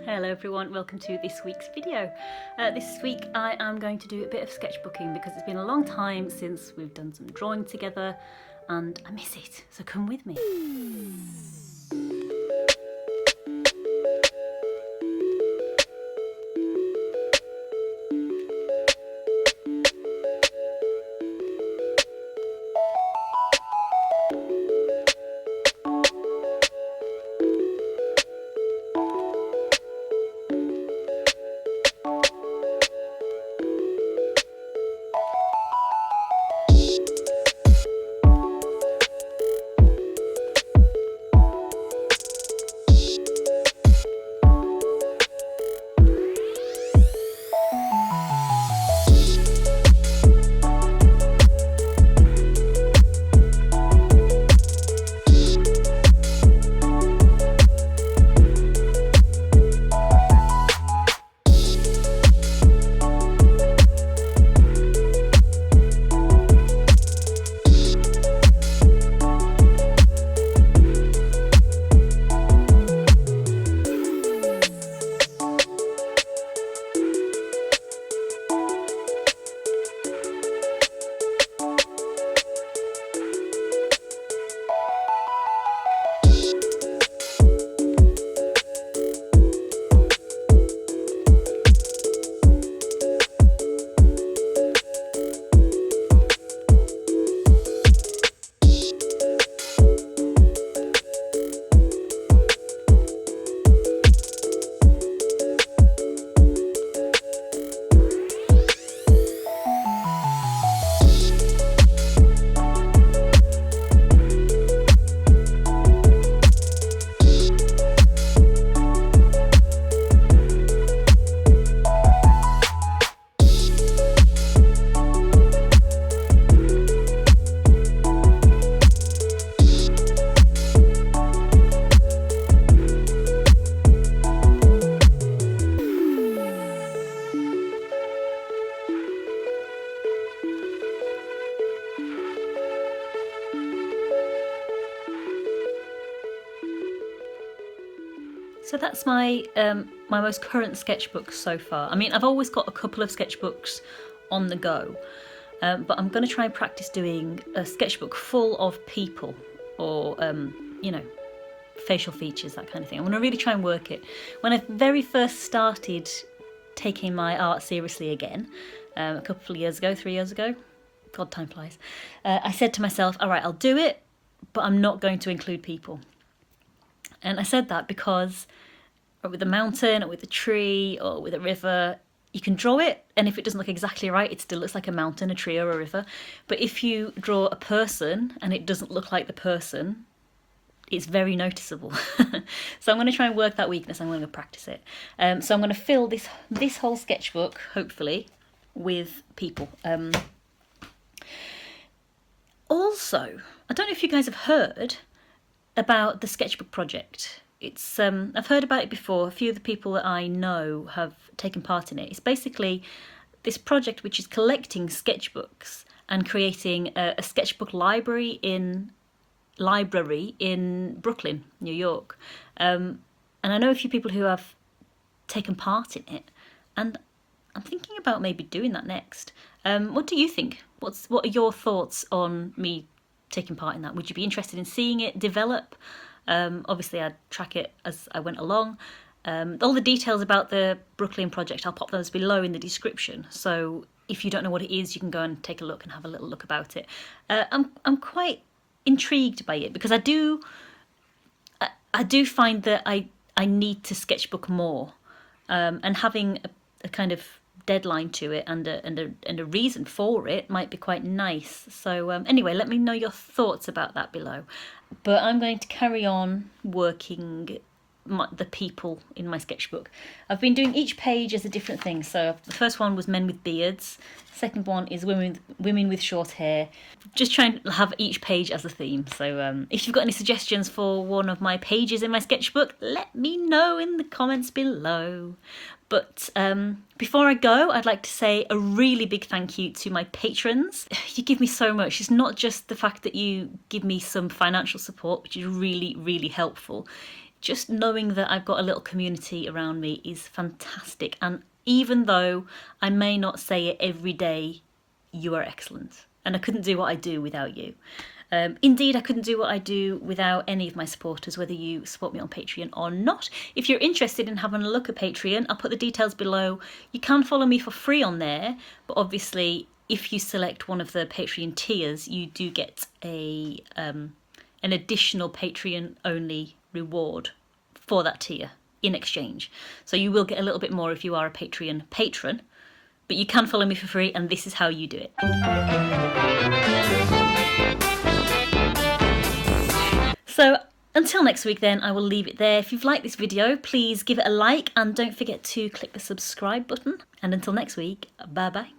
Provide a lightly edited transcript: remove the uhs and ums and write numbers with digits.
Hello everyone, welcome to this week's video. This week I am going to do a bit of sketchbooking because it's been a long time since we've done some drawing together and I miss it, so come with me. So that's my most current sketchbook so far. I mean, I've always got a couple of sketchbooks on the go, but I'm going to try and practice doing a sketchbook full of people or, facial features, that kind of thing. I'm going to really try and work it. When I very first started taking my art seriously again, a couple of years ago, 3 years ago, God, time flies, I said to myself, all right, I'll do it, but I'm not going to include people. And I said that because with a mountain or with a tree or with a river, you can draw it, and if it doesn't look exactly right, it still looks like a mountain, a tree or a river. But if you draw a person and it doesn't look like the person, it's very noticeable. So I'm going to try and work that weakness. I'm going to practice it. So I'm going to fill this whole sketchbook, hopefully, with people. Also, I don't know if you guys have heard about the Sketchbook project. It's I've heard about it before. A few of the people that I know have taken part in it. It's basically this project which is collecting sketchbooks and creating a sketchbook library in Brooklyn, New York. And I know a few people who have taken part in it, and I'm thinking about maybe doing that next. What do you think? What are your thoughts on me taking part in that? Would you be interested in seeing it develop? Obviously I'd track it as I went along. All the details about the Brooklyn project, I'll pop those below in the description, so if you don't know what it is, you can go and take a look and have a little look about it. I'm quite intrigued by it because I do find that I need to sketchbook more, and having a kind of deadline to it and a reason for it might be quite nice. So anyway, let me know your thoughts about that below. But I'm going to carry on working the people in my sketchbook. I've been doing each page as a different thing. So the first one was men with beards. Second one is women with short hair. Just trying to have each page as a theme. So if you've got any suggestions for one of my pages in my sketchbook, let me know in the comments below. But before I go, I'd like to say a really big thank you to my patrons. You give me so much. It's not just the fact that you give me some financial support, which is really, really helpful. just knowing that I've got a little community around me is fantastic. And even though I may not say it every day, you are excellent. And I couldn't do what I do without you. Indeed, I couldn't do what I do without any of my supporters, whether you support me on Patreon or not. If you're interested in having a look at Patreon, I'll put the details below. You can follow me for free on there, but obviously if you select one of the Patreon tiers, you do get an additional Patreon-only reward for that tier in exchange. So you will get a little bit more if you are a Patreon patron, but you can follow me for free, and this is how you do it. So until next week then, I will leave it there. If you've liked this video, please give it a like and don't forget to click the subscribe button. And until next week, bye bye.